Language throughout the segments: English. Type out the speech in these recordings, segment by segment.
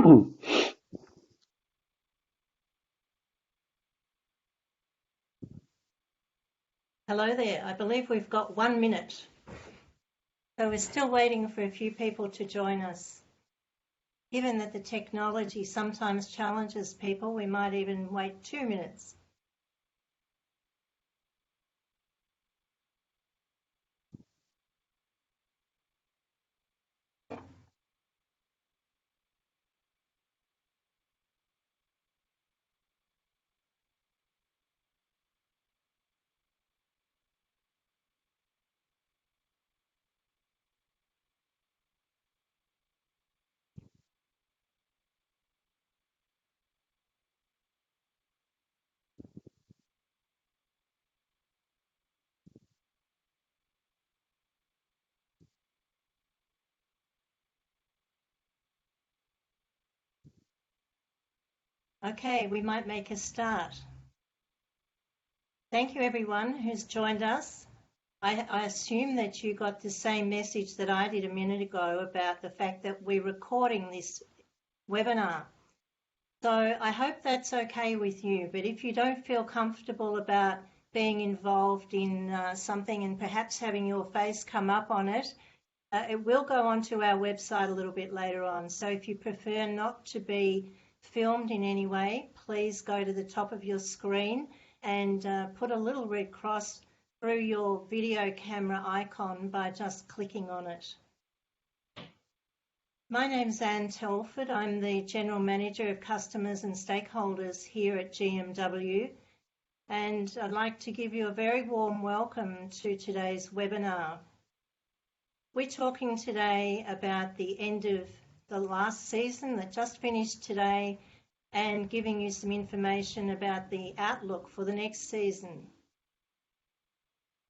Hello there. I believe we've got 1 minute. So we're still waiting for a few people to join us. Given that the technology sometimes challenges people, we might even wait 2 minutes. Okay, we might make a start. Thank you everyone who's joined us. I assume that you got the same message that I did a minute ago about the fact that we're recording this webinar. So I hope that's okay with you, but if you don't feel comfortable about being involved in something and perhaps having your face come up on it, it will go onto our website a little bit later on. So if you prefer not to be filmed in any way, please go to the top of your screen and put a little red cross through your video camera icon by just clicking on it. My name's Anne Telford. I'm the General Manager of Customers and Stakeholders here at GMW, and I'd like to give you a very warm welcome to today's webinar. We're talking today about the end of the last season that just finished today and giving you some information about the outlook for the next season.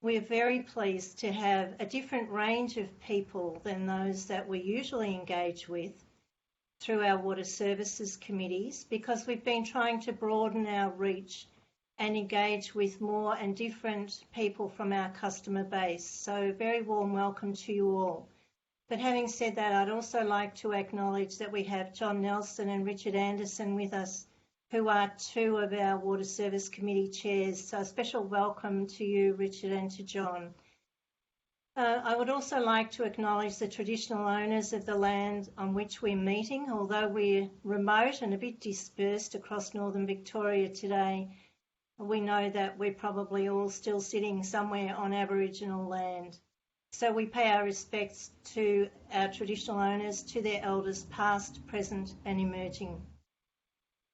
We're very pleased to have a different range of people than those that we usually engage with through our water services committees, because we've been trying to broaden our reach and engage with more and different people from our customer base. So very warm welcome to you all. But having said that, I'd also like to acknowledge that we have John Nelson and Richard Anderson with us, who are two of our Water Service Committee chairs. So a special welcome to you, Richard, and to John. I would also like to acknowledge the traditional owners of the land on which we're meeting. Although we're remote and a bit dispersed across northern Victoria today, we know that we're probably all still sitting somewhere on Aboriginal land. So we pay our respects to our traditional owners, to their elders past, present and emerging.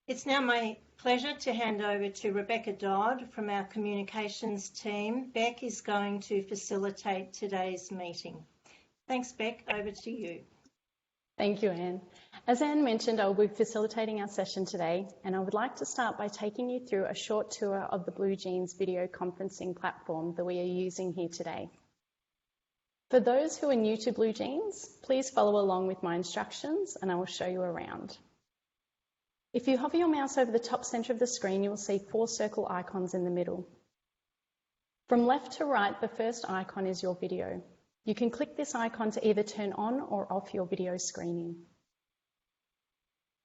It's now my pleasure to hand over to Rebecca Dodd from our communications team. Beck is going to facilitate today's meeting. Thanks, Beck. Over to you. Thank you, Anne. As Anne mentioned, I will be facilitating our session today, and I would like to start by taking you through a short tour of the Blue Jeans video conferencing platform that we are using here today. For those who are new to Blue Jeans, please follow along with my instructions and I will show you around. If you hover your mouse over the top centre of the screen, you will see 4 circle icons in the middle. From left to right, the first icon is your video. You can click this icon to either turn on or off your video screening.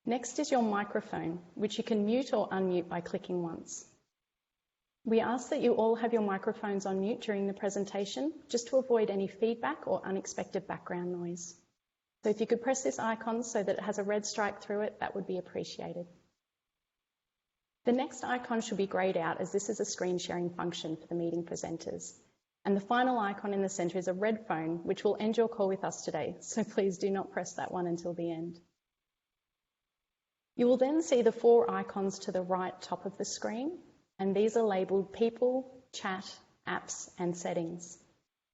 Next is your microphone, which you can mute or unmute by clicking once. We ask that you all have your microphones on mute during the presentation, just to avoid any feedback or unexpected background noise. So if you could press this icon so that it has a red strike through it, that would be appreciated. The next icon should be greyed out, as this is a screen sharing function for the meeting presenters. And the final icon in the centre is a red phone, which will end your call with us today, so please do not press that one until the end. You will then see the 4 icons to the right top of the screen, and these are labelled People, Chat, Apps and Settings.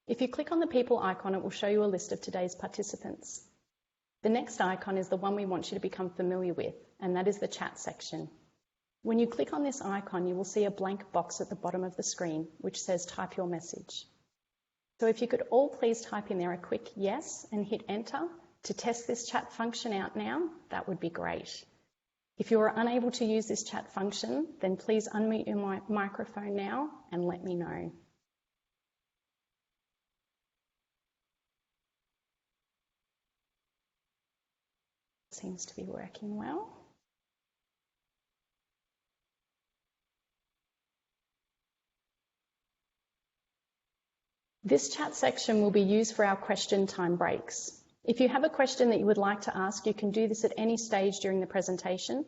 If you click on the People icon, it will show you a list of today's participants. The next icon is the one we want you to become familiar with, and that is the Chat section. When you click on this icon, you will see a blank box at the bottom of the screen, which says type your message. So if you could all please type in there a quick yes and hit enter to test this chat function out now, that would be great. If you are unable to use this chat function, then please unmute your microphone now and let me know. Seems to be working well. This chat section will be used for our question time breaks. If you have a question that you would like to ask, you can do this at any stage during the presentation.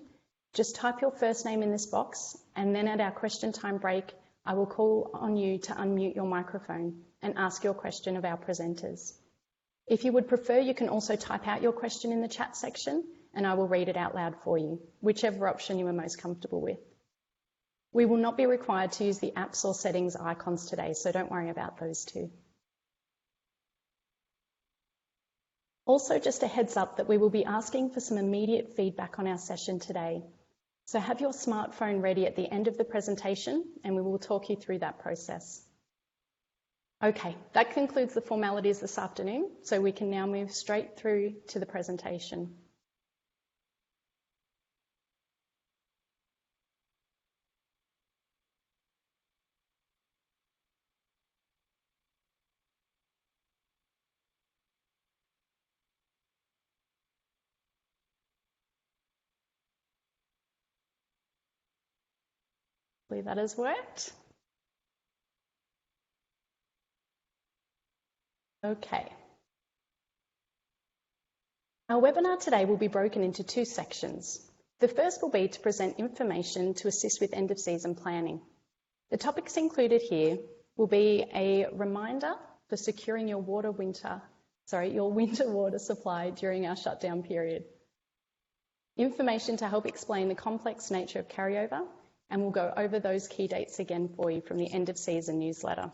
Just type your first name in this box, and then at our question time break, I will call on you to unmute your microphone and ask your question of our presenters. If you would prefer, you can also type out your question in the chat section, and I will read it out loud for you, whichever option you are most comfortable with. We will not be required to use the apps or settings icons today, so don't worry about those two. Also, just a heads up that we will be asking for some immediate feedback on our session today. So have your smartphone ready at the end of the presentation, and we will talk you through that process. Okay, that concludes the formalities this afternoon, so we can now move straight through to the presentation. Hopefully that has worked. Okay. Our webinar today will be broken into two sections. The first will be to present information to assist with end of season planning. The topics included here will be a reminder for securing your winter water supply during our shutdown period. Information to help explain the complex nature of carryover, and we'll go over those key dates again for you from the end of season newsletter.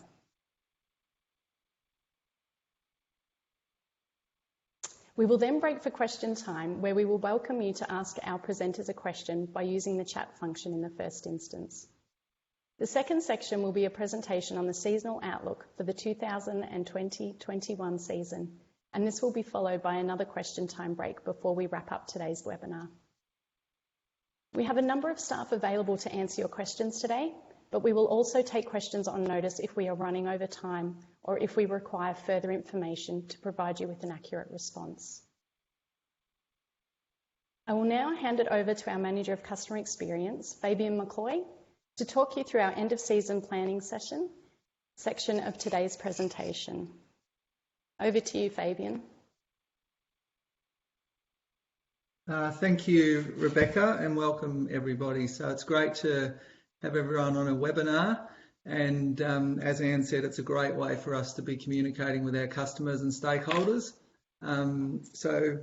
We will then break for question time, where we will welcome you to ask our presenters a question by using the chat function in the first instance. The second section will be a presentation on the seasonal outlook for the 2020-21 season, and this will be followed by another question time break before we wrap up today's webinar. We have a number of staff available to answer your questions today, but we will also take questions on notice if we are running over time or if we require further information to provide you with an accurate response. I will now hand it over to our Manager of Customer Experience, Fabian McCloy, to talk you through our end of season planning section of today's presentation. Over to you, Fabian. Thank you, Rebecca, and welcome everybody. So it's great to have everyone on a webinar, and as Anne said, it's a great way for us to be communicating with our customers and stakeholders. So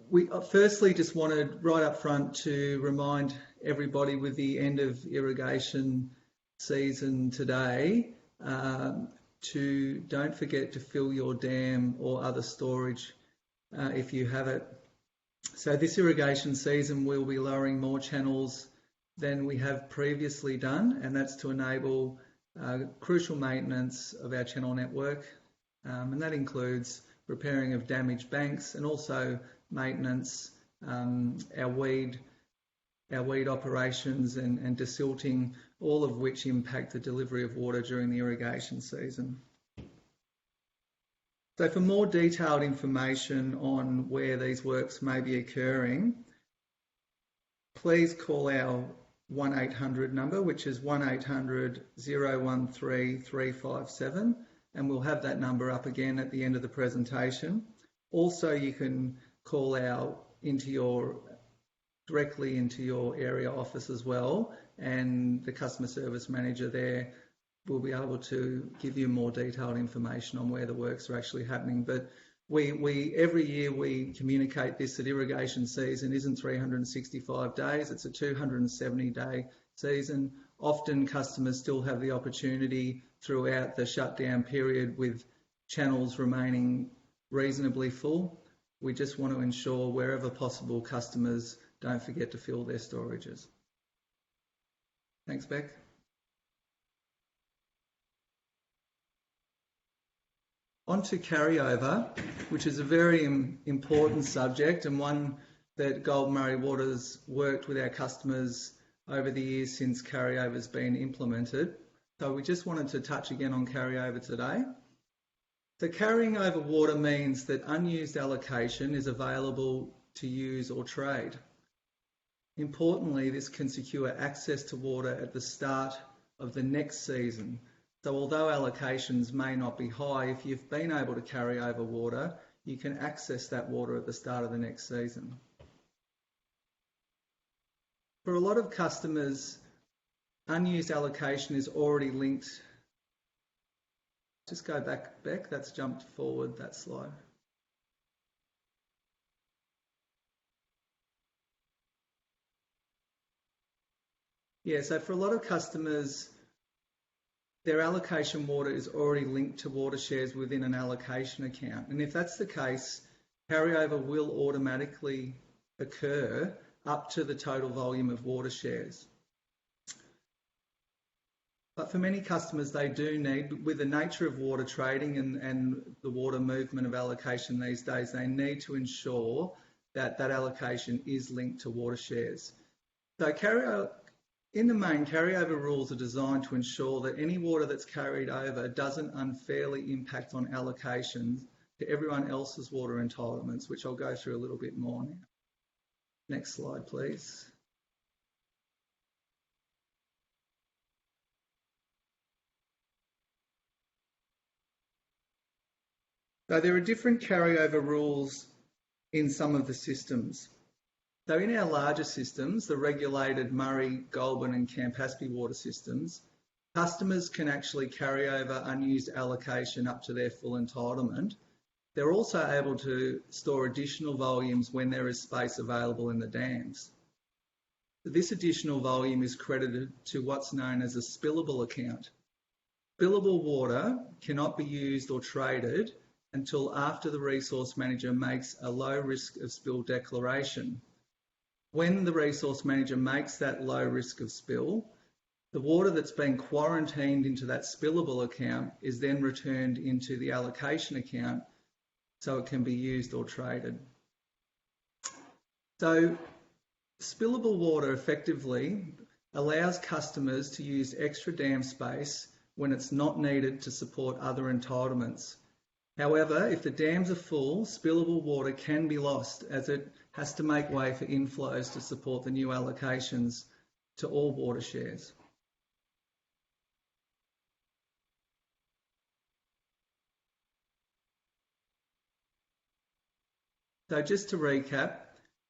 we firstly just wanted right up front to remind everybody with the end of irrigation season today to don't forget to fill your dam or other storage if you have it. So this irrigation season we'll be lowering more channels than we have previously done, and that's to enable crucial maintenance of our channel network, and that includes repairing of damaged banks and also maintenance, our weed operations and desilting, all of which impact the delivery of water during the irrigation season. So for more detailed information on where these works may be occurring, please call our 1800 number, which is 1800 013 357, and we'll have that number up again at the end of the presentation. Also, you can call directly into your area office as well, and the customer service manager there will be able to give you more detailed information on where the works are actually happening. But every year we communicate this, that irrigation season isn't 365 days, it's a 270-day season. Often customers still have the opportunity throughout the shutdown period with channels remaining reasonably full. We just want to ensure wherever possible customers don't forget to fill their storages. Thanks, Beck. On to carryover, which is a very important subject and one that Golden Murray Water's worked with our customers over the years since carryover's been implemented. So we just wanted to touch again on carryover today. So carrying over water means that unused allocation is available to use or trade. Importantly, this can secure access to water at the start of the next season. So although allocations may not be high, if you've been able to carry over water, you can access that water at the start of the next season. For a lot of customers, unused allocation is already linked. Just go back, Beck, that's jumped forward, that slide. Yeah, so for a lot of customers, their allocation water is already linked to water shares within an allocation account. And if that's the case, carryover will automatically occur up to the total volume of water shares. But for many customers, they do need, with the nature of water trading and the water movement of allocation these days, they need to ensure that that allocation is linked to water shares. So in the main, carryover rules are designed to ensure that any water that's carried over doesn't unfairly impact on allocations to everyone else's water entitlements, which I'll go through a little bit more now. Next slide, please. So there are different carryover rules in some of the systems. So in our larger systems, the regulated Murray, Goulburn and Campaspe water systems, customers can actually carry over unused allocation up to their full entitlement. They're also able to store additional volumes when there is space available in the dams. This additional volume is credited to what's known as a spillable account. Spillable water cannot be used or traded until after the resource manager makes a low risk of spill declaration. When the resource manager makes that low risk of spill, the water that's been quarantined into that spillable account is then returned into the allocation account so it can be used or traded. So spillable water effectively allows customers to use extra dam space when it's not needed to support other entitlements. However, if the dams are full, spillable water can be lost as it has to make way for inflows to support the new allocations to all water shares. So just to recap,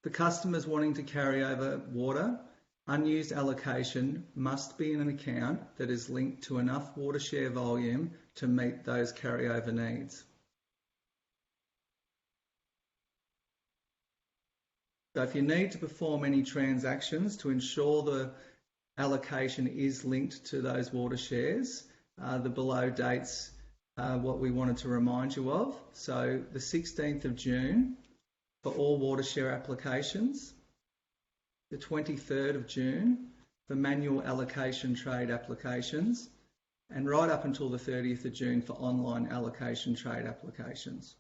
for customers wanting to carry over water, unused allocation must be in an account that is linked to enough water share volume to meet those carryover needs. So if you need to perform any transactions to ensure the allocation is linked to those water shares, the below dates are what we wanted to remind you of. So the 16th of June for all water share applications, the 23rd of June for manual allocation trade applications, and right up until the 30th of June for online allocation trade applications.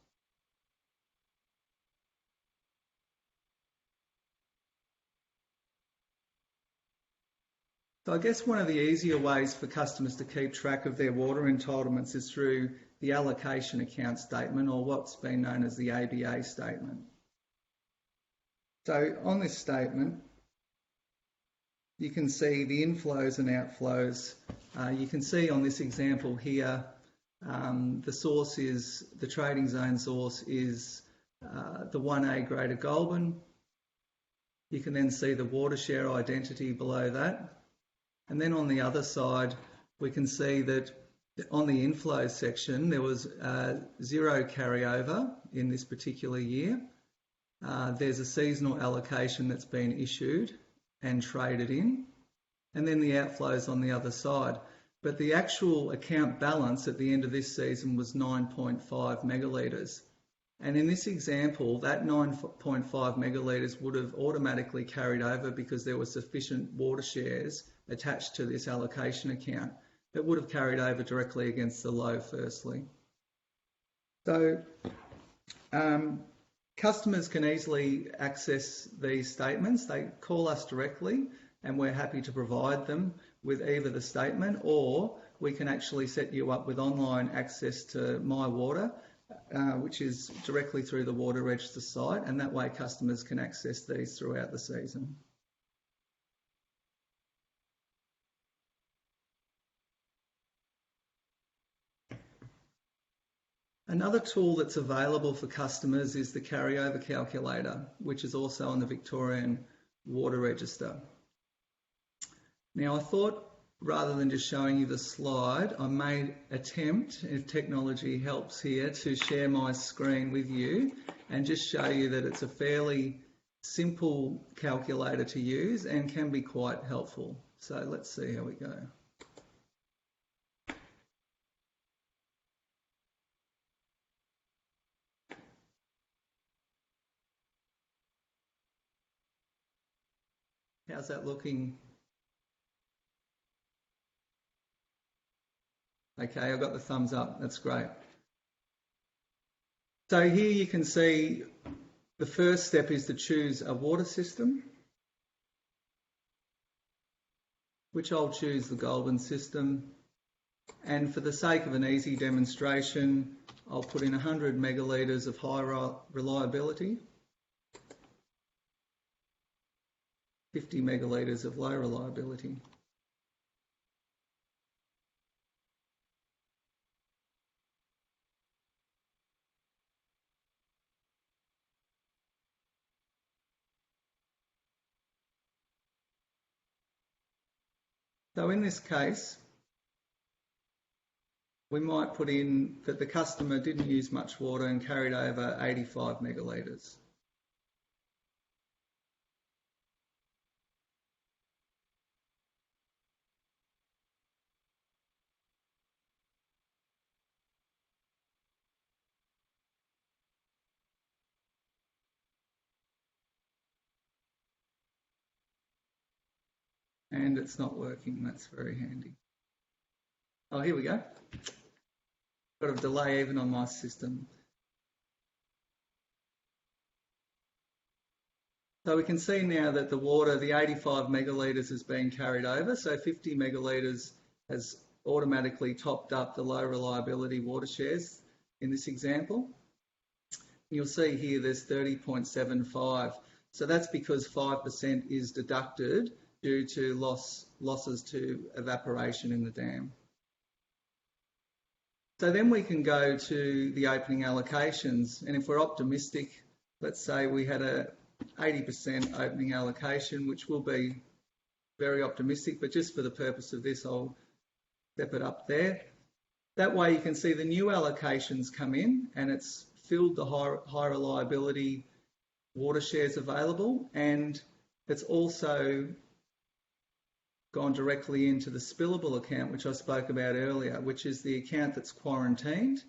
So I guess one of the easier ways for customers to keep track of their water entitlements is through the allocation account statement, or what's been known as the ABA statement. So on this statement, you can see the inflows and outflows. You can see on this example here, the source is, the trading zone source is the 1A Greater Goulburn. You can then see the water share identity below that. And then on the other side, we can see that on the inflows section, there was zero carryover in this particular year. There's a seasonal allocation that's been issued and traded in, and then the outflows on the other side. But the actual account balance at the end of this season was 9.5 megalitres. And in this example, that 9.5 megalitres would have automatically carried over because there were sufficient water shares attached to this allocation account that would have carried over directly against the low firstly. So customers can easily access these statements. They call us directly and we're happy to provide them with either the statement, or we can actually set you up with online access to My Water, which is directly through the Water Register site, and that way customers can access these throughout the season. Another tool that's available for customers is the carryover calculator, which is also on the Victorian Water Register. Now, I thought rather than just showing you the slide, I may attempt, if technology helps here, to share my screen with you and just show you that it's a fairly simple calculator to use and can be quite helpful. So let's see how we go. How's that looking? Okay, I've got the thumbs up. That's great. So here you can see the first step is to choose a water system, which I'll choose the Goulburn system. And for the sake of an easy demonstration, I'll put in 100 megalitres of high reliability, 50 megalitres of low reliability. So in this case, we might put in that the customer didn't use much water and carried over 85 megalitres. And it's not working, that's very handy. Oh, here we go. Got a delay even on my system. So we can see now that the water, the 85 megalitres is being carried over, so 50 megalitres has automatically topped up the low reliability water shares in this example. You'll see here there's 30.75, so that's because 5% is deducted due to losses to evaporation in the dam. So then we can go to the opening allocations, and if we're optimistic, let's say we had a 80% opening allocation, which will be very optimistic, but just for the purpose of this, I'll step it up there. That way you can see the new allocations come in and it's filled the high reliability water shares available, and it's also gone directly into the spillable account, which I spoke about earlier, which is the account that's quarantined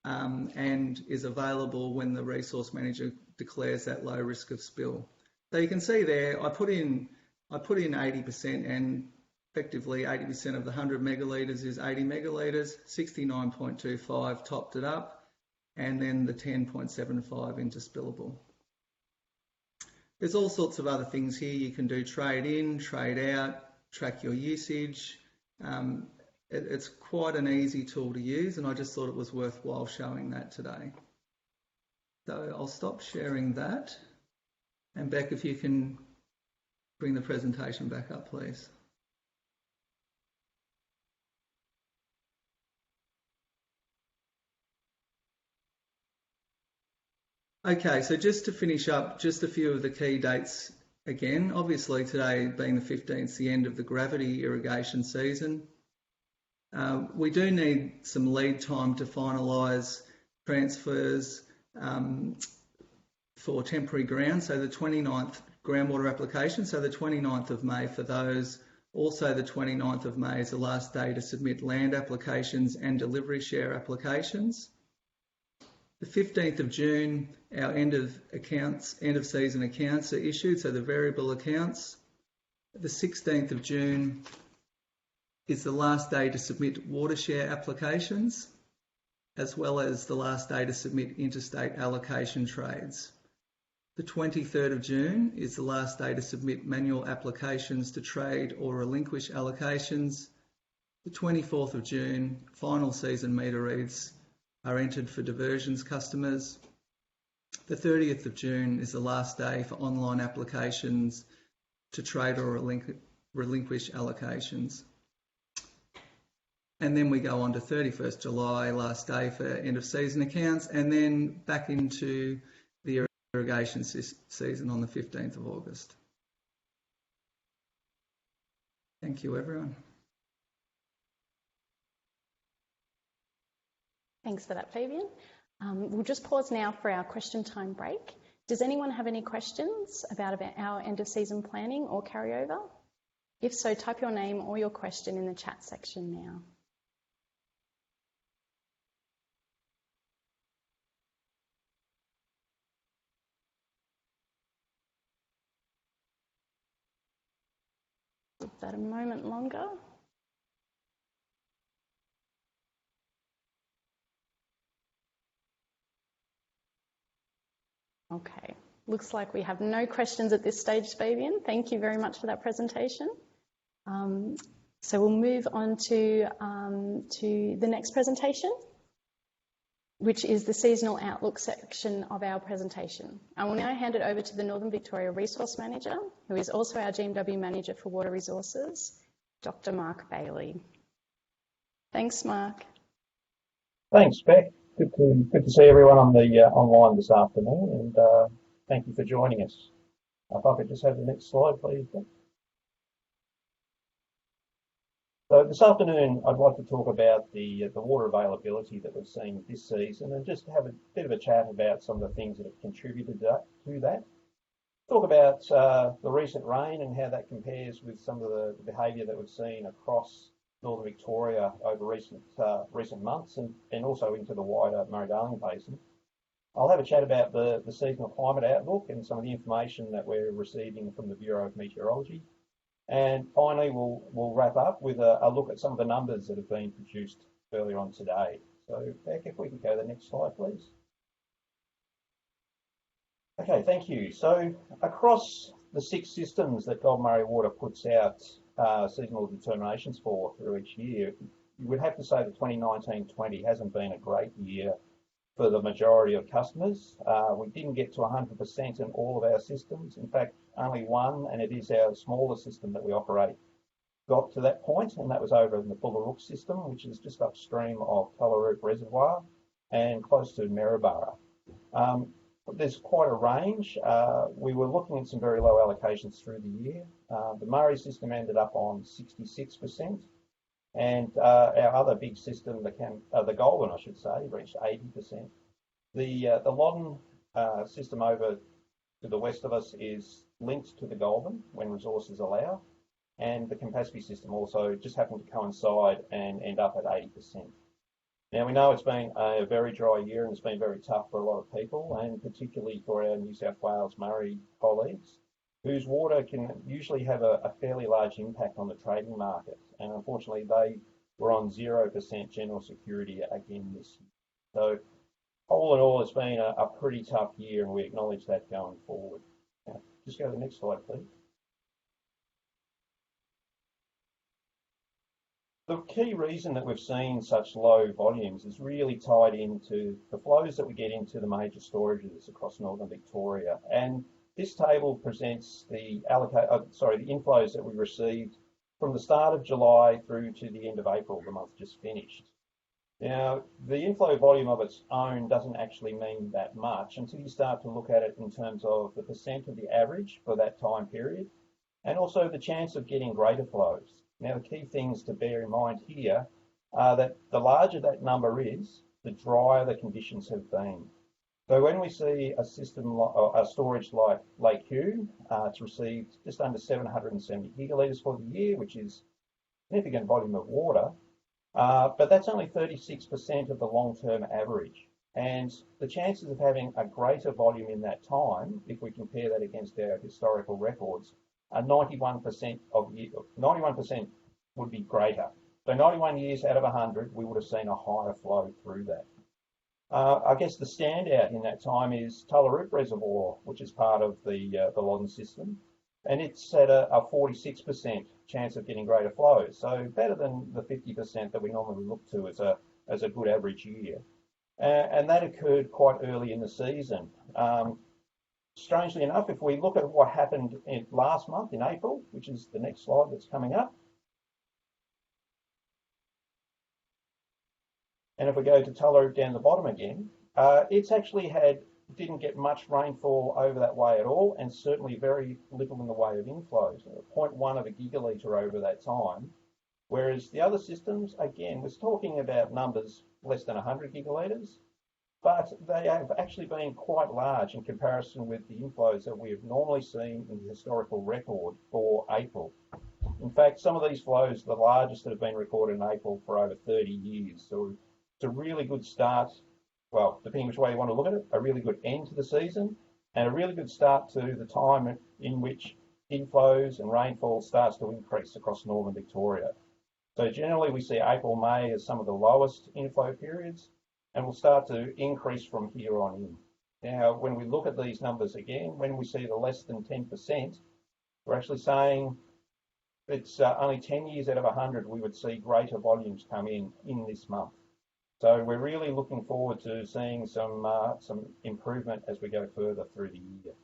and is available when the resource manager declares that low risk of spill. So you can see there, I put in 80%, and effectively 80% of the 100 megalitres is 80 megalitres, 69.25 topped it up, and then the 10.75 into spillable. There's all sorts of other things here. You can do trade in, trade out, track your usage. It's quite an easy tool to use, and I just thought it was worthwhile showing that today. So I'll stop sharing that. And Beck, if you can bring the presentation back up, please. Okay, so just to finish up, just a few of the key dates again. Obviously today being the 15th, the end of the gravity irrigation season. We do need some lead time to finalise transfers for temporary ground, so the 29th groundwater application, so the 29th of May for those. Also the 29th of May is the last day to submit land applications and delivery share applications. The 15th of June, our end of season accounts are issued, so the variable accounts. The 16th of June is the last day to submit water share applications, as well as the last day to submit interstate allocation trades. The 23rd of June is the last day to submit manual applications to trade or relinquish allocations. The 24th of June, final season meter reads are entered for diversions customers. The 30th of June is the last day for online applications to trade or relinquish allocations. And then we go on to 31st July, last day for end of season accounts, and then back into the irrigation season on the 15th of August. Thank you, everyone. Thanks for that, Fabian. We'll just pause now for our question time break. Does anyone have any questions about our end of season planning or carryover? If so, type your name or your question in the chat section now. Give that a moment longer. Okay, looks like we have no questions at this stage, Fabian. Thank you very much for that presentation. So we'll move on to the next presentation, which is the seasonal outlook section of our presentation. I will now hand it over to the Northern Victoria Resource Manager, who is also our GMW Manager for Water Resources, Dr. Mark Bailey. Thanks, Mark. Thanks, Beck. Good to see everyone on the online this afternoon, and thank you for joining us. If I could just have the next slide, please, Beck. So this afternoon, I'd like to talk about the water availability that we've seen this season, and just have a bit of a chat about some of the things that have contributed to that. Talk about the recent rain and how that compares with some of the behaviour that we've seen across Northern Victoria over recent months, and also into the wider Murray-Darling Basin. I'll have a chat about the seasonal climate outlook and some of the information that we're receiving from the Bureau of Meteorology. And finally, we'll wrap up with a look at some of the numbers that have been produced earlier on today. So, Beck, if we could go to the next slide, please. Okay, thank you. So, across the 6 systems that Gold Murray Water puts out seasonal determinations for through each year, you would have to say that 2019-20 hasn't been a great year for the majority of customers. We didn't get to 100% in all of our systems. In fact, only one, and it is our smaller system that we operate, got to that point, and that was over in the Bullarook system, which is just upstream of Tullaroop Reservoir and close to Maryborough. There's quite a range. We were looking at some very low allocations through the year. The Murray system ended up on 66%, and our other big system, the Goulburn, I should say, reached 80%. The Loddon system over to the west of us is linked to the Goulburn when resources allow, and the Campaspe system also just happened to coincide and end up at 80%. Now, we know it's been a very dry year and it's been very tough for a lot of people, and particularly for our New South Wales Murray colleagues, whose water can usually have a fairly large impact on the trading market. And unfortunately, they were on 0% general security again this year. So all in all, it's been a pretty tough year, and we acknowledge that going forward. Now, just go to the next slide, please. The key reason that we've seen such low volumes is really tied into the flows that we get into the major storages across Northern Victoria. And this table presents the inflows that we received from the start of July through to the end of April, the month just finished. Now, the inflow volume of its own doesn't actually mean that much until you start to look at it in terms of the percent of the average for that time period, and also the chance of getting greater flows. Now, the key things to bear in mind here are that the larger that number is, the drier the conditions have been. So when we see a system, a storage like Lake Hugh, it's received just under 770 gigalitres for the year, which is a significant volume of water, but that's only 36% of the long-term average. And the chances of having a greater volume in that time, if we compare that against our historical records, 91% would be greater. So 91 years out of 100, we would have seen a higher flow through that. I guess the standout in that time is Tullaroop Reservoir, which is part of the Loddon system, and it's at a 46% chance of getting greater flows. So better than the 50% that we normally look to as a good average year. and that occurred quite early in the season. Strangely enough, if we look at what happened last month in April, which is the next slide that's coming up, and if we go to Tullow down the bottom again, it's actually didn't get much rainfall over that way at all, and certainly very little in the way of inflows, 0.1 of a gigalitre over that time. Whereas the other systems, again, we're talking about numbers less than 100 gigalitres, but they have actually been quite large in comparison with the inflows that we have normally seen in the historical record for April. In fact, some of these flows are the largest that have been recorded in April for over 30 years. So it's a really good start, well, depending which way you want to look at it, a really good end to the season and a really good start to the time in which inflows and rainfall starts to increase across northern Victoria. So generally we see April, May as some of the lowest inflow periods, and will start to increase from here on in. Now, when we look at these numbers again, when we see the less than 10%, we're actually saying it's only 10 years out of 100 we would see greater volumes come in this month. So we're really looking forward to seeing some improvement as we go further through the year.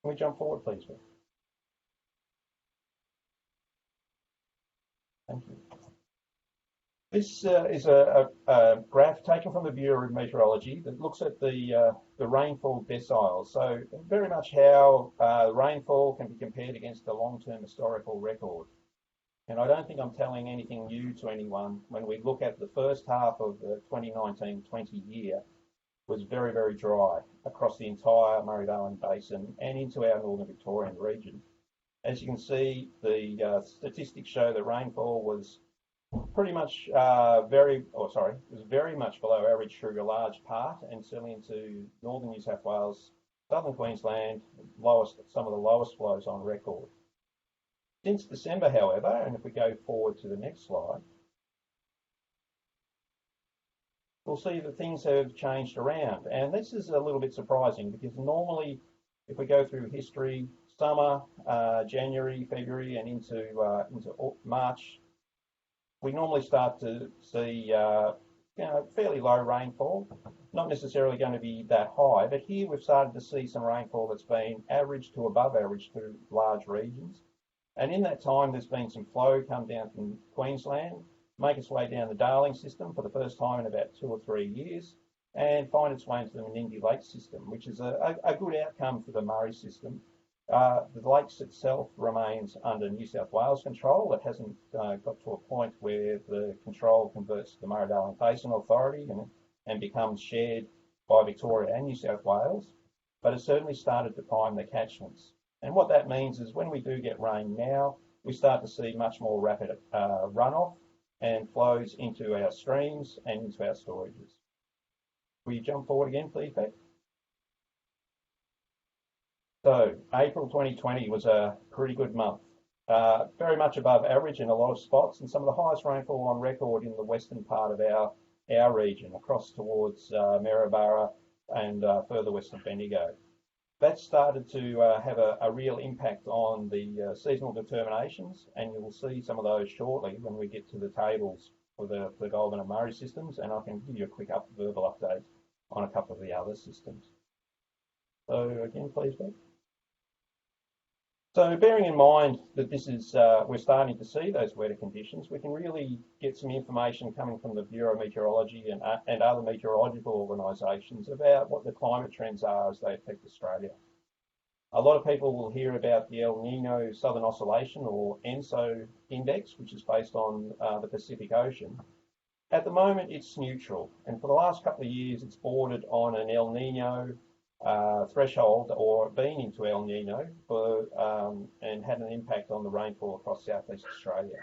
Can we jump forward, please, Bill? Thank you. This is a graph taken from the Bureau of Meteorology that looks at the rainfall deciles. So very much how rainfall can be compared against a long-term historical record. And I don't think I'm telling anything new to anyone when we look at the first half of the 2019-20 year was very, very dry across the entire Murray-Darling Basin and into our northern Victorian region. As you can see, the statistics show that rainfall was pretty much very much below average through a large part, and certainly into northern New South Wales, southern Queensland, some of the lowest flows on record. Since December, however, and if we go forward to the next slide, we'll see that things have changed around. And this is a little bit surprising because normally, if we go through history, summer, January, February, and into March, we normally start to see fairly low rainfall, not necessarily going to be that high, but here we've started to see some rainfall that's been average to above average through large regions. And in that time, there's been some flow come down from Queensland, make its way down the Darling system for the first time in about 2 or 3 years, and find its way into the Menindee Lake system, which is a good outcome for the Murray system. The lakes itself remains under New South Wales control. It hasn't got to a point where the control converts to the Murray-Darling Basin Authority and becomes shared by Victoria and New South Wales, but it certainly started to prime the catchments. And what that means is when we do get rain now, we start to see much more rapid runoff and flows into our streams and into our storages. Will you jump forward again, please, Beck? So April 2020 was a pretty good month, very much above average in a lot of spots, and some of the highest rainfall on record in the western part of our region, across towards Maryborough and further west of Bendigo. That started to have a real impact on the seasonal determinations, and you will see some of those shortly when we get to the tables for the Goulburn and Murray systems, and I can give you a quick verbal update on a couple of the other systems. So again, please, Beck. So bearing in mind that this is, we're starting to see those wetter conditions, we can really get some information coming from the Bureau of Meteorology and other meteorological organisations about what the climate trends are as they affect Australia. A lot of people will hear about the El Nino Southern Oscillation, or ENSO index, which is based on the Pacific Ocean. At the moment, it's neutral, and for the last couple of years, it's bordered on an El Nino threshold, or been into El Nino and had an impact on the rainfall across southeast Australia.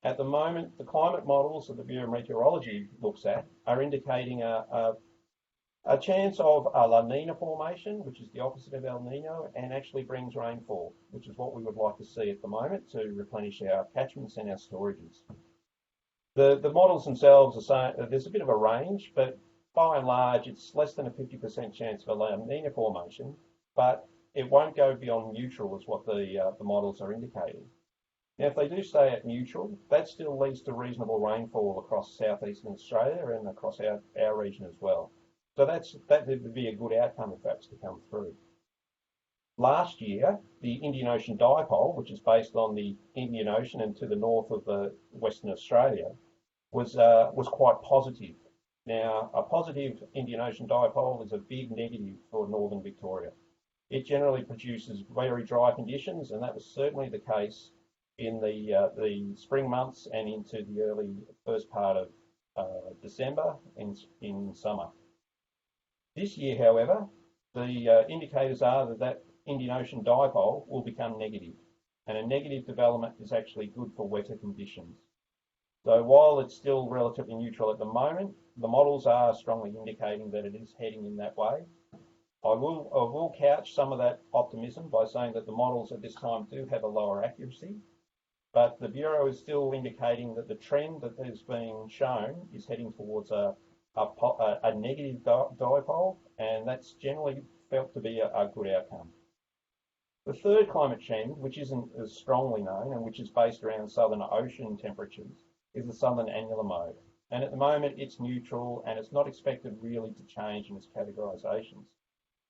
At the moment, the climate models that the Bureau of Meteorology looks at are indicating a chance of a La Nina formation, which is the opposite of El Nino, and actually brings rainfall, which is what we would like to see at the moment to replenish our catchments and our storages. The models themselves are saying there's a bit of a range, but by and large, it's less than a 50% chance of a La Nina formation, but it won't go beyond neutral is what the models are indicating. Now, if they do stay at neutral, that still leads to reasonable rainfall across southeastern Australia and across our region as well. So that would be a good outcome if that's to come through. Last year, the Indian Ocean dipole, which is based on the Indian Ocean and to the north of Western Australia, was quite positive. Now, a positive Indian Ocean dipole is a big negative for northern Victoria. It generally produces very dry conditions, and that was certainly the case in the spring months and into the early first part of December in summer. This year, however, the indicators are that Indian Ocean dipole will become negative, and a negative development is actually good for wetter conditions. So while it's still relatively neutral at the moment, the models are strongly indicating that it is heading in that way. I will couch some of that optimism by saying that the models at this time do have a lower accuracy, but the Bureau is still indicating that the trend that is being shown is heading towards a negative dipole, and that's generally felt to be a good outcome. The third climate trend, which isn't as strongly known and which is based around Southern Ocean temperatures, is the Southern Annular Mode. And at the moment, it's neutral and it's not expected really to change in its categorisations.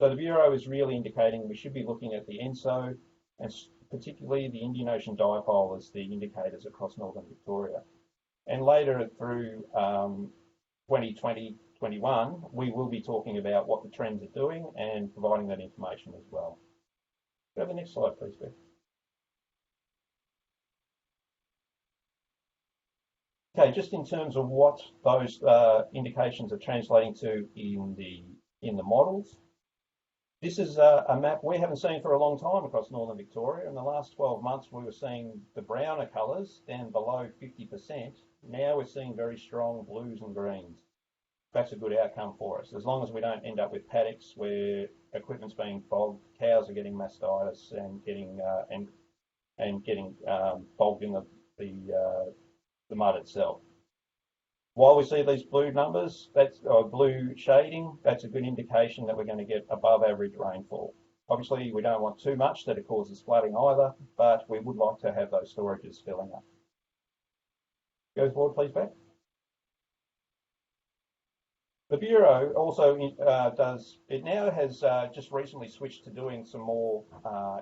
So the Bureau is really indicating we should be looking at the ENSO and particularly the Indian Ocean dipole as the indicators across northern Victoria. And later through 2020-21, we will be talking about what the trends are doing and providing that information as well. Go to the next slide, please, Beth. Okay, just in terms of what those indications are translating to in the models. This is a map we haven't seen for a long time across northern Victoria. In the last 12 months, we were seeing the browner colours down below 50%. Now we're seeing very strong blues and greens. That's a good outcome for us, as long as we don't end up with paddocks where equipment's being bogged, cows are getting mastitis and getting bogged in the mud itself. While we see these blue numbers, blue shading, that's a good indication that we're going to get above average rainfall. Obviously, we don't want too much that it causes flooding either, but we would like to have those storages filling up. Go forward, please, Beck. The Bureau also now has just recently switched to doing some more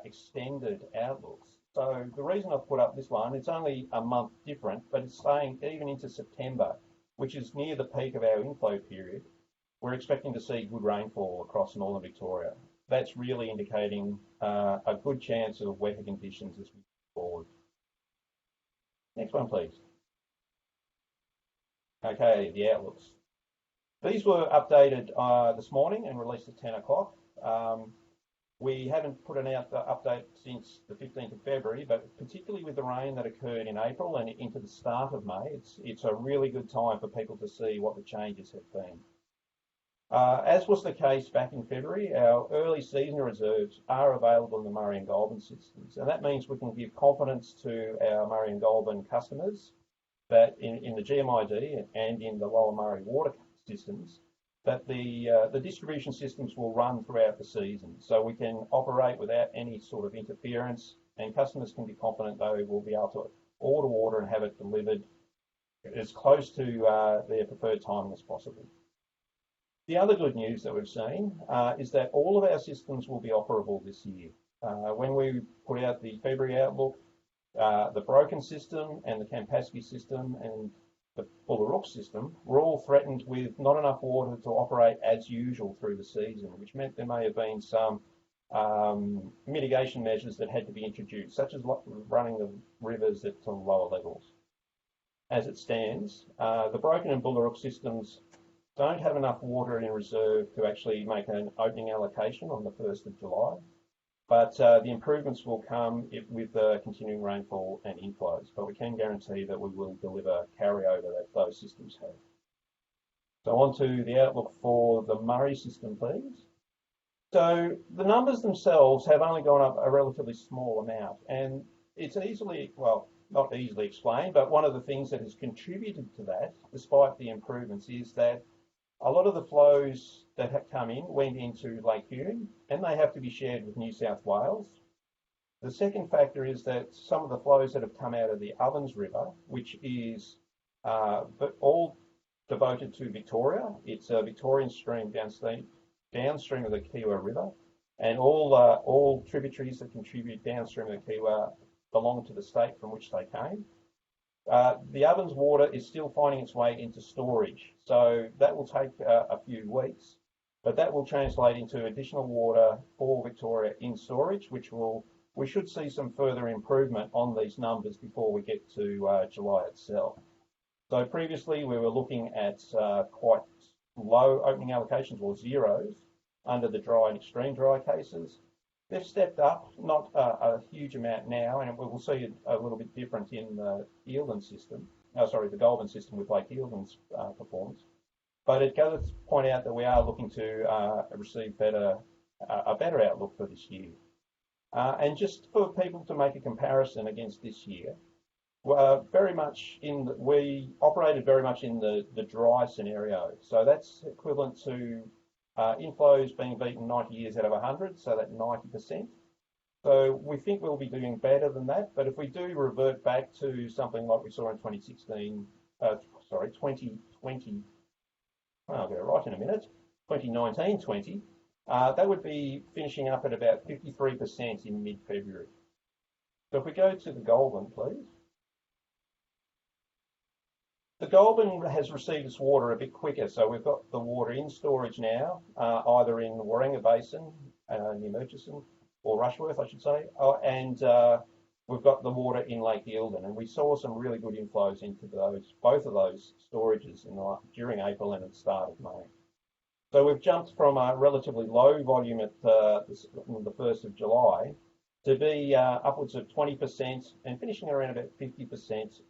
extended outlooks. So the reason I've put up this one, it's only a month different, but it's saying even into September, which is near the peak of our inflow period, we're expecting to see good rainfall across northern Victoria. That's really indicating a good chance of wetter conditions as we move forward. Next one, please. Okay, the outlooks. These were updated this morning and released at 10 o'clock. We haven't put out the update since the 15th of February, but particularly with the rain that occurred in April and into the start of May, it's a really good time for people to see what the changes have been. As was the case back in February, our early season reserves are available in the Murray and Goulburn systems, and that means we can give confidence to our Murray and Goulburn customers that in the GMID and in the Lower Murray water systems, that the distribution systems will run throughout the season, so we can operate without any sort of interference, and customers can be confident they will be able to order water and have it delivered as close to their preferred timing as possible. The other good news that we've seen is that all of our systems will be operable this year. When we put out the February outlook, the Broken system and the Campaspe system and the Bullarook system were all threatened with not enough water to operate as usual through the season, which meant there may have been some mitigation measures that had to be introduced, such as running the rivers to lower levels. As it stands, the Broken and Bullarook systems don't have enough water in reserve to actually make an opening allocation on the 1st of July. But the improvements will come with continuing rainfall and inflows, but we can guarantee that we will deliver carryover that those systems have. So on to the outlook for the Murray system, please. So the numbers themselves have only gone up a relatively small amount, and it's easily, well, not easily explained, but one of the things that has contributed to that, despite the improvements, is that a lot of the flows that have come in went into Lake Hume, and they have to be shared with New South Wales. The second factor is that some of the flows that have come out of the Ovens River, which is but all devoted to Victoria. It's a Victorian stream downstream of the Kiewa River, and all tributaries that contribute downstream of the Kiewa belong to the state from which they came. The Ovens water is still finding its way into storage, so that will take a few weeks, but that will translate into additional water for Victoria in storage, we should see some further improvement on these numbers before we get to July itself. So previously we were looking at quite low opening allocations or zeros under the dry and extreme dry cases. They've stepped up, not a huge amount now, and we will see a little bit different in the Eildon system. The Goulburn system with Lake Eildon's performance. But it does point out that we are looking to receive a better outlook for this year. And just for people to make a comparison against this year, we operated very much in the dry scenario. So that's equivalent to inflows being beaten 90 years out of 100, so that 90%. So we think we'll be doing better than that, but if we do revert back to something like we saw in 2020, I'll get it right in a minute, 2019-20, that would be finishing up at about 53% in mid-February. So if we go to the Goulburn, please. The Goulburn has received its water a bit quicker, so we've got the water in storage now, either in the Warringah Basin near Murchison, or Rushworth, I should say, and we've got the water in Lake Eildon, and we saw some really good inflows into both of those storages during April and at the start of May. So we've jumped from a relatively low volume at the 1st of July to be upwards of 20% and finishing around about 50%.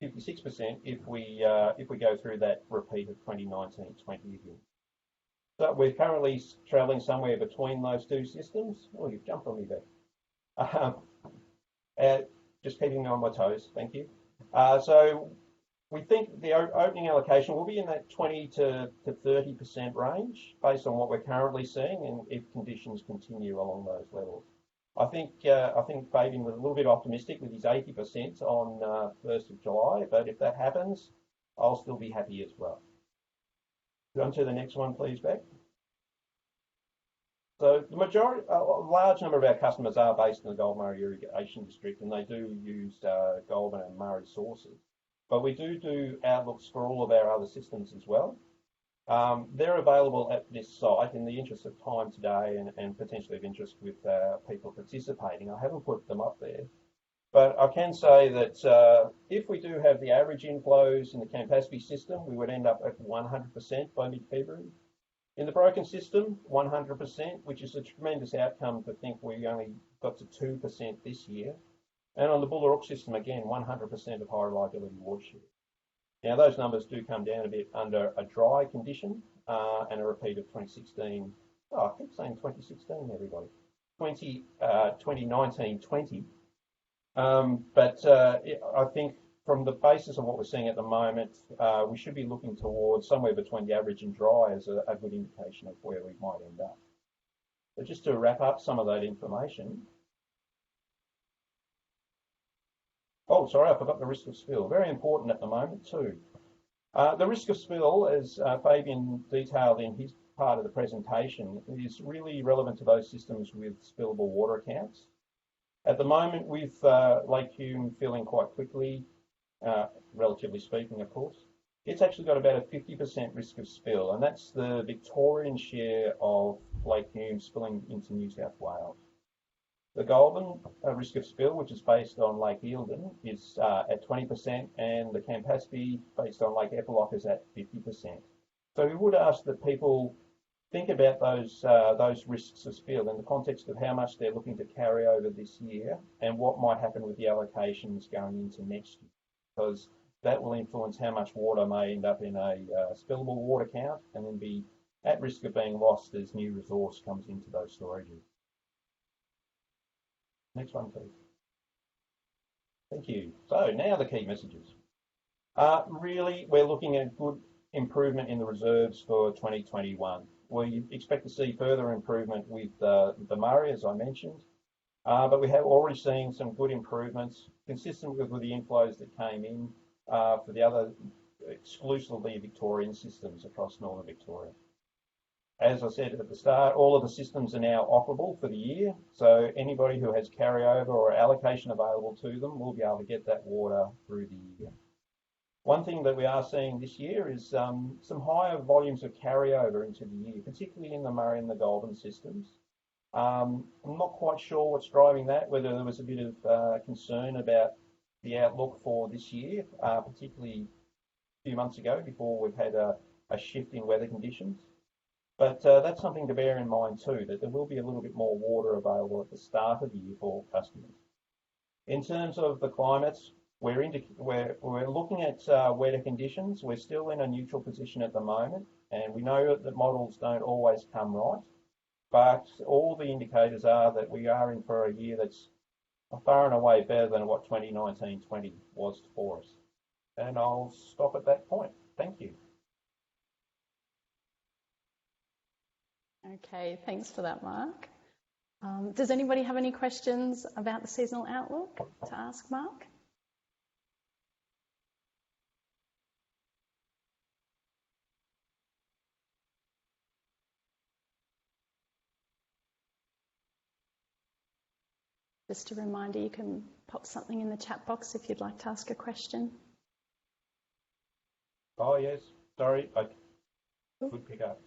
56% if we go through that repeat of 2019-20 again. So we're currently travelling somewhere between those two systems. Oh, you've jumped on me there. Just keeping me on my toes, thank you. So we think the opening allocation will be in that 20 to 30% range based on what we're currently seeing and if conditions continue along those levels. I think Fabian was a little bit optimistic with his 80% on 1st of July, but if that happens, I'll still be happy as well. Go on to the next one, please, Beck. So a large number of our customers are based in the Goulburn Irrigation District, and they do use Goulburn and Murray sources. But we do outlooks for all of our other systems as well. They're available at this site in the interest of time today and potentially of interest with people participating. I haven't put them up there, but I can say that if we do have the average inflows in the Campaspe system, we would end up at 100% by mid-February. In the Broken system, 100%, which is a tremendous outcome to think we only got to 2% this year. And on the Bullarook system, again, 100% of high reliability watershed. Now, those numbers do come down a bit under a dry condition and a repeat of 2016. Oh, I keep saying 2016, everybody. 2019-20. But I think from the basis of what we're seeing at the moment, we should be looking towards somewhere between the average and dry as a good indication of where we might end up. But just to wrap up some of that information. Oh, sorry, I forgot the risk of spill. Very important at the moment too. The risk of spill, as Fabian detailed in his part of the presentation, is really relevant to those systems with spillable water accounts. At the moment, with Lake Hume filling quite quickly, relatively speaking, of course, it's actually got about a 50% risk of spill, and that's the Victorian share of Lake Hume spilling into New South Wales. The Goulburn risk of spill, which is based on Lake Eildon, is at 20%, and the Campaspe, based on Lake Eppalock, is at 50%. So we would ask that people think about those risks of spill in the context of how much they're looking to carry over this year and what might happen with the allocations going into next year, because that will influence how much water may end up in a spillable water count and then be at risk of being lost as new resource comes into those storages. Next one, please. Thank you. So now the key messages. Really, we're looking at good improvement in the reserves for 2021. We expect to see further improvement with the Murray, as I mentioned. But we have already seen some good improvements, consistent with the inflows that came in for the other exclusively Victorian systems across Northern Victoria. As I said at the start, all of the systems are now operable for the year, so anybody who has carryover or allocation available to them will be able to get that water through the year. One thing that we are seeing this year is some higher volumes of carryover into the year, particularly in the Murray and the Goulburn systems. I'm not quite sure what's driving that, whether there was a bit of concern about the outlook for this year, particularly a few months ago before we've had a shift in weather conditions. But that's something to bear in mind too, that there will be a little bit more water available at the start of the year for customers. In terms of the climates, we're looking at wetter conditions. We're still in a neutral position at the moment, and we know that models don't always come right, but all the indicators are that we are in for a year that's far and away better than what 2019-20 was for us. And I'll stop at that point. Thank you. Okay, thanks for that, Mark. Does anybody have any questions about the seasonal outlook to ask Mark? Just a reminder, you can pop something in the chat box if you'd like to ask a question. Oh, yes. Sorry, I could pick up.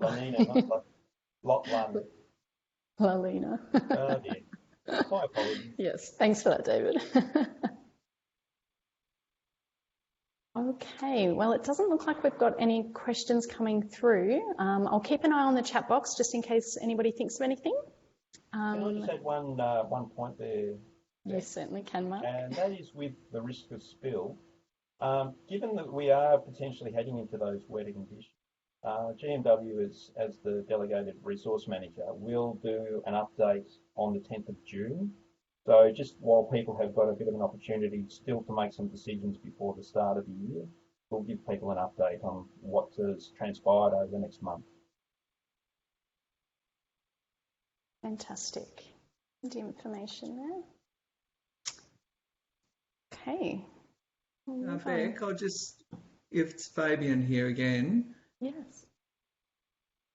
Lanina, not Lon. Lalina. Oh, dear. My apologies. Yes, thanks for that, David. Okay, well, it doesn't look like we've got any questions coming through. I'll keep an eye on the chat box just in case anybody thinks of anything. Can I just add one point there? You certainly can, Mark. And that is with the risk of spill. Given that we are potentially heading into those wetter conditions, GMW as the delegated resource manager will do an update on the 10th of June. So just while people have got a bit of an opportunity still to make some decisions before the start of the year, we'll give people an update on what has transpired over the next month. Fantastic. Good information there. Okay. Beck, if it's Fabian here again. Yes.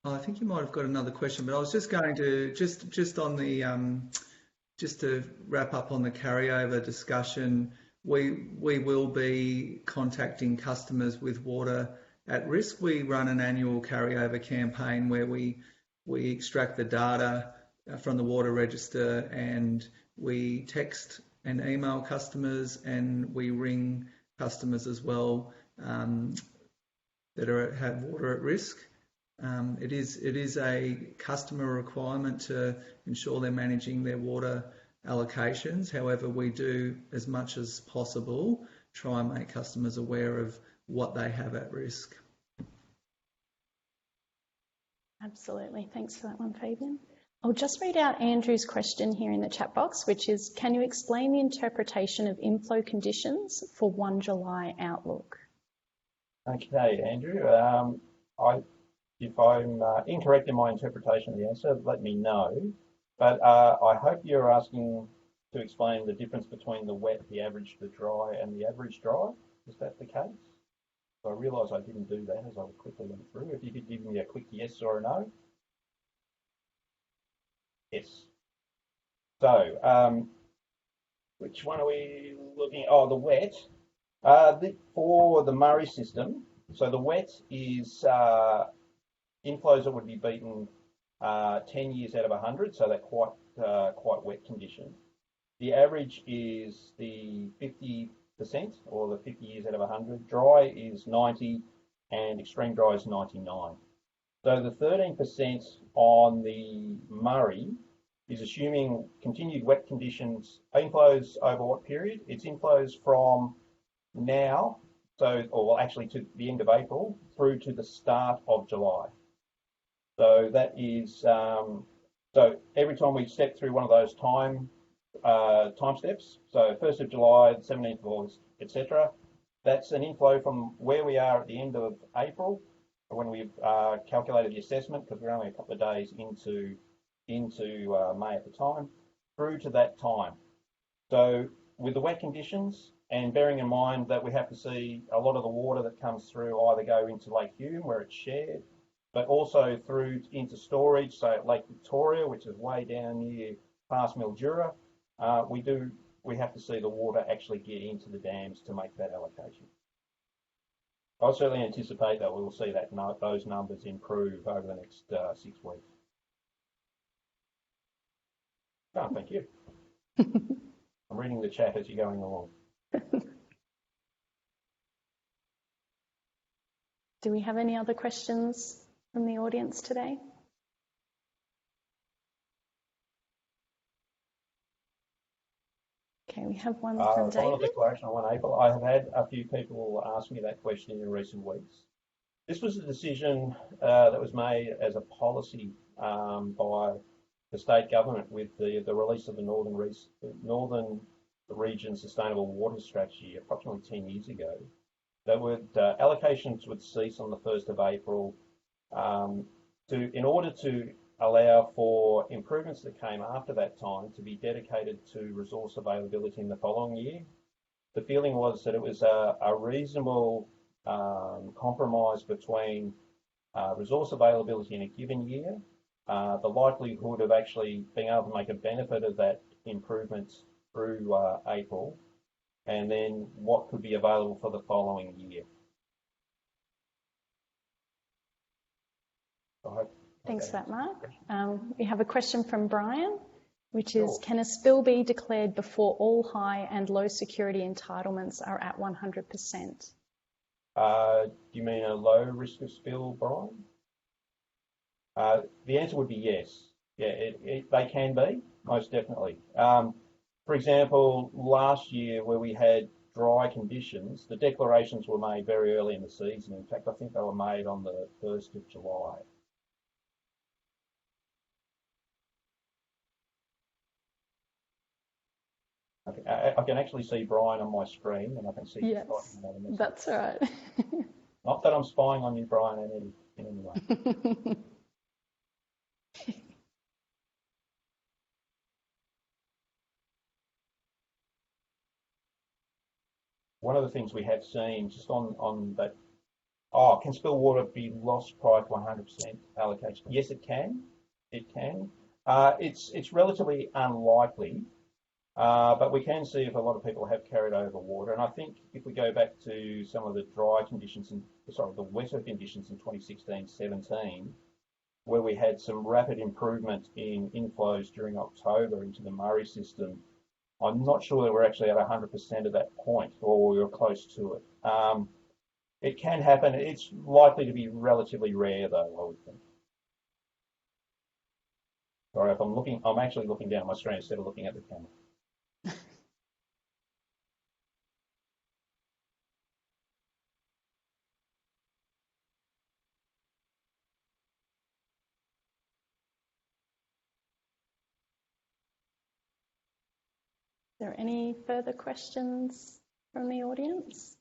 I think you might have got another question, but I was just going to, just on the, just to wrap up on the carryover discussion, we will be contacting customers with water at risk. We run an annual carryover campaign where we extract the data from the water register and we text and email customers and we ring customers as well that have water at risk. It is a customer requirement to ensure they're managing their water allocations. However, we do, as much as possible, try and make customers aware of what they have at risk. Absolutely. Thanks for that one, Fabian. I'll just read out Andrew's question here in the chat box, which is, can you explain the interpretation of inflow conditions for 1 July outlook? Okay, Andrew. If I'm incorrect in my interpretation of the answer, let me know. But I hope you're asking to explain the difference between the wet, the average, the dry, and the average dry. Is that the case? So I realise I didn't do that as I quickly went through. If you could give me a quick yes or a no. Yes. So, which one are we looking at? Oh, the wet. For the Murray system, so the wet is inflows that would be beaten 10 years out of 100, so they're quite wet conditions. The average is the 50% or the 50 years out of 100. Dry is 90 and extreme dry is 99. So the 13% on the Murray is assuming continued wet conditions. Inflows over what period? It's inflows from now, or actually to the end of April through to the start of July. So that is, so every time we step through one of those time steps, so 1st of July, 17th of August, etc., that's an inflow from where we are at the end of April when we've calculated the assessment, because we're only a couple of days into into May at the time, through to that time. So with the wet conditions, and bearing in mind that we have to see a lot of the water that comes through either go into Lake Hume where it's shared, but also through into storage, so at Lake Victoria, which is way down near past Mildura, we have to see the water actually get into the dams to make that allocation. I certainly anticipate that we will see that those numbers improve over the next 6 weeks. Oh, thank you. I'm reading the chat as you're going along. Do we have any other questions from the audience today? Okay, we have one from Final David. declaration on 1 April. I have had a few people ask me that question in recent weeks. This was a decision that was made as a policy by the state government with the release of the Northern Region Sustainable Water Strategy approximately 10 years ago. Allocations would cease on the 1st of April in order to allow for improvements that came after that time to be dedicated to resource availability in the following year. The feeling was that it was a reasonable compromise between resource availability in a given year, the likelihood of actually being able to make a benefit of that improvement through April, and then what could be available for the following year. Thanks for that, Mark. We have a question from Brian, which is, can a spill be declared before all high and low security entitlements are at 100%? Do you mean a low risk of spill, Brian? The answer would be yes. Yeah, they can be, most definitely. For example, last year where we had dry conditions, the declarations were made very early in the season. In fact, I think they were made on the 1st of July. I can actually see Brian on my screen, and I can see. Yes, that's all right. Not that I'm spying on you, Brian, in any way. One of the things we have seen just on that, can spill water be lost prior to 100% allocation? Yes, it can. It can. It's relatively unlikely. But we can see if a lot of people have carried over water. And I think if we go back to some of the dry conditions, the wetter conditions in 2016-17, where we had some rapid improvement in inflows during October into the Murray system, I'm not sure that we're actually at 100% at that point, or we were close to it. It can happen. It's likely to be relatively rare, though, I would think. Sorry, if I'm actually looking down at my screen instead of looking at the camera. Are there any further questions from the audience?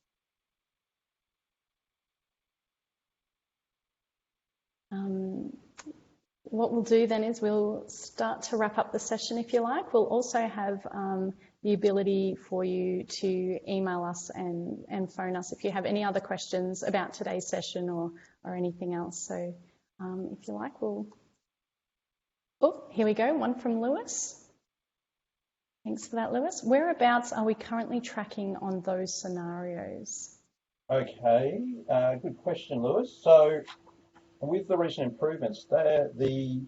What we'll do then is we'll start to wrap up the session, if you like. We'll also have the ability for you to email us and phone us if you have any other questions about today's session or anything else. So if you like, we'll... Oh, here we go, one from Lewis. Thanks for that, Lewis. Whereabouts are we currently tracking on those scenarios? Okay, good question, Lewis. So with the recent improvements, the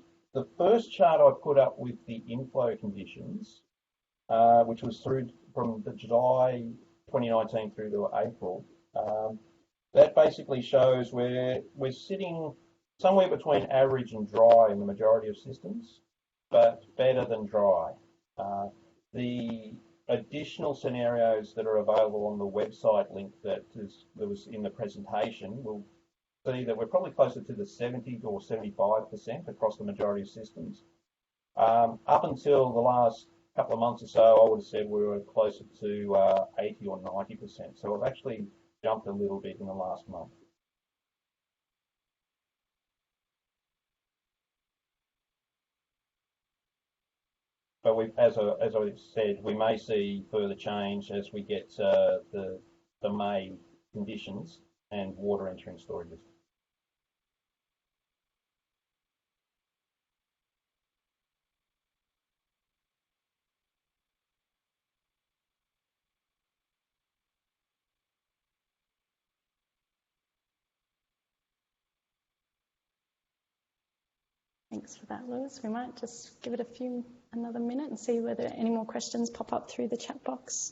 first chart I put up with the inflow conditions, which was through from the July 2019 through to April, that basically shows we're sitting somewhere between average and dry in the majority of systems, but better than dry. The additional scenarios that are available on the website link that was in the presentation will see that we're probably closer to the 70 or 75% across the majority of systems. Up until the last couple of months or so, I would have said we were closer to 80 or 90%. So we've actually jumped a little bit in the last month. but as I said, we may see further change as we get the May conditions and water entering storages. Thanks for that, Lewis. We might just give it another minute and see whether any more questions pop up through the chat box.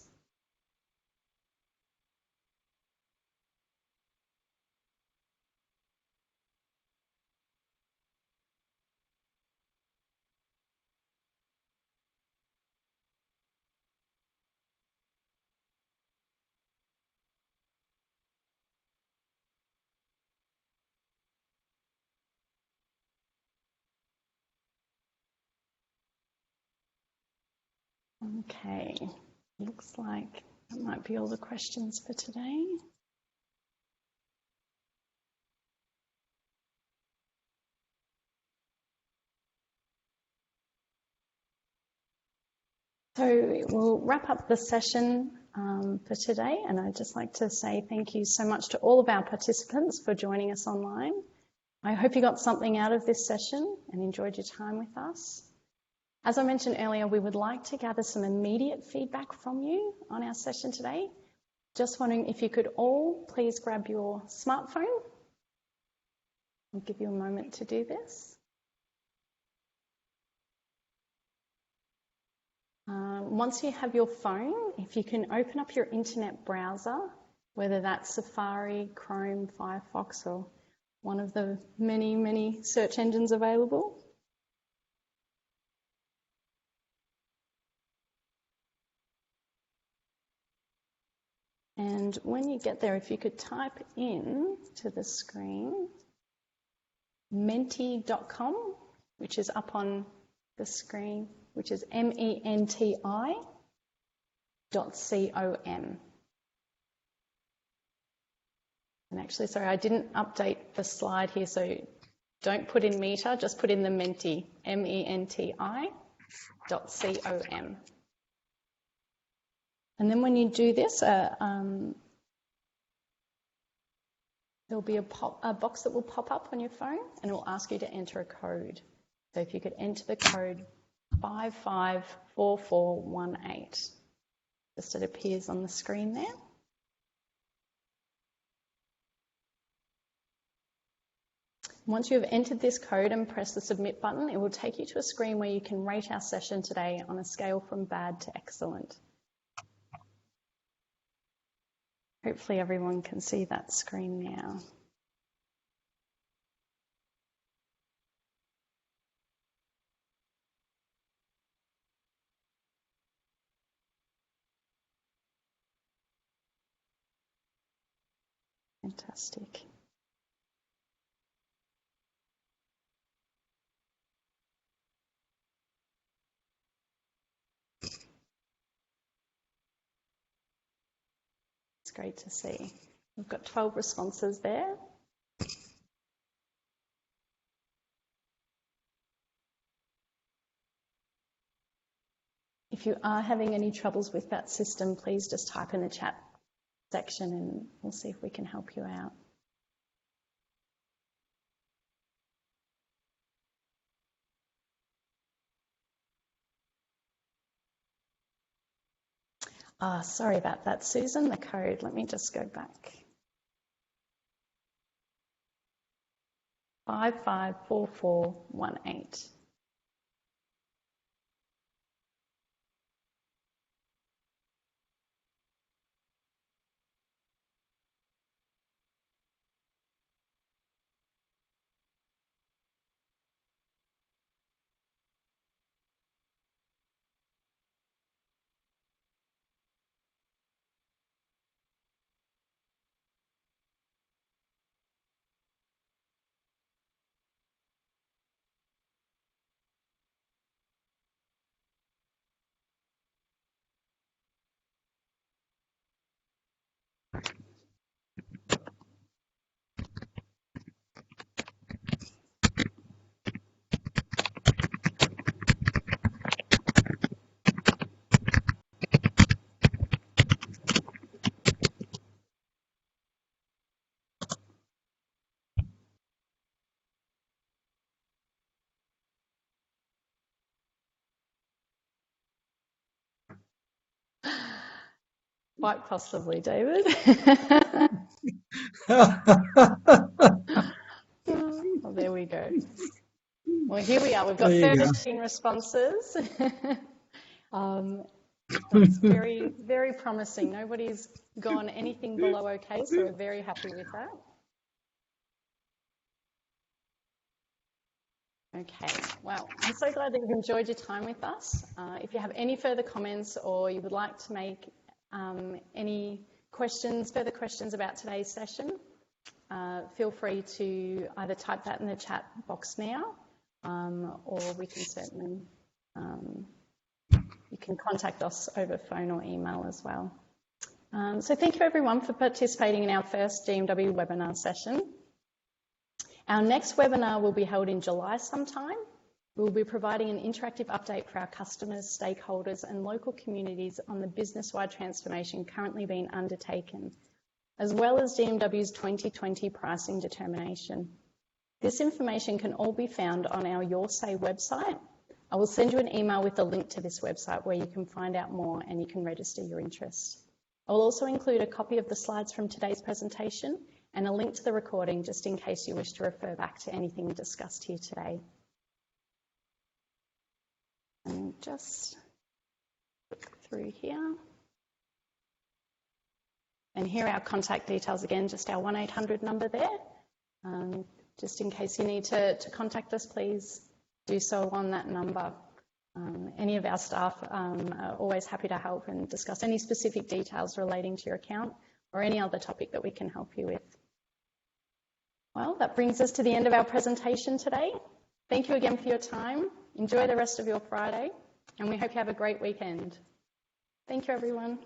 Okay, looks like that might be all the questions for today. So we'll wrap up the session for today, and I'd just like to say thank you so much to all of our participants for joining us online. I hope you got something out of this session and enjoyed your time with us. As I mentioned earlier, we would like to gather some immediate feedback from you on our session today. Just wondering if you could all please grab your smartphone. I'll give you a moment to do this. Once you have your phone, if you can open up your internet browser, whether that's Safari, Chrome, Firefox, or one of the many, many search engines available. And when you get there, if you could type in to the screen menti.com, which is up on the screen, which is MENTI.com. And actually, sorry, I didn't update the slide here, so don't put in meter, just put in the Menti, MENTI.com. And then when you do this, there'll be a box that will pop up on your phone, and it will ask you to enter a code. So if you could enter the code 554418, just it appears on the screen there. Once you have entered this code and press the submit button, it will take you to a screen where you can rate our session today on a scale from bad to excellent. Hopefully everyone can see that screen now. Fantastic. It's great to see. We've got 12 responses there. If you are having any troubles with that system, please just type in the chat section and we'll see if we can help you out. Sorry about that, Susan, the code. Let me just go back. 554418. Quite possibly, David. Well, there we go. Well, here we are. We've got 13 responses. It's very, very promising. Nobody's gone anything below okay, so we're very happy with that. Okay, well, I'm so glad that you've enjoyed your time with us. If you have any further comments or you would like to make any further questions about today's session, feel free to either type that in the chat box now, or we can certainly, you can contact us over phone or email as well. So thank you everyone for participating in our first GMW webinar session. Our next webinar will be held in July sometime. We'll be providing an interactive update for our customers, stakeholders and local communities on the business-wide transformation currently being undertaken, as well as GMW's 2020 pricing determination. This information can all be found on our Your Say website. I will send you an email with a link to this website where you can find out more and you can register your interest. I will also include a copy of the slides from today's presentation and a link to the recording just in case you wish to refer back to anything discussed here today. And just look through here. And here are our contact details again, just our 1-800 number there. Just in case you need to contact us, please do so on that number. Any of our staff are always happy to help and discuss any specific details relating to your account or any other topic that we can help you with. Well, that brings us to the end of our presentation today. Thank you again for your time. Enjoy the rest of your Friday, and we hope you have a great weekend. Thank you, everyone.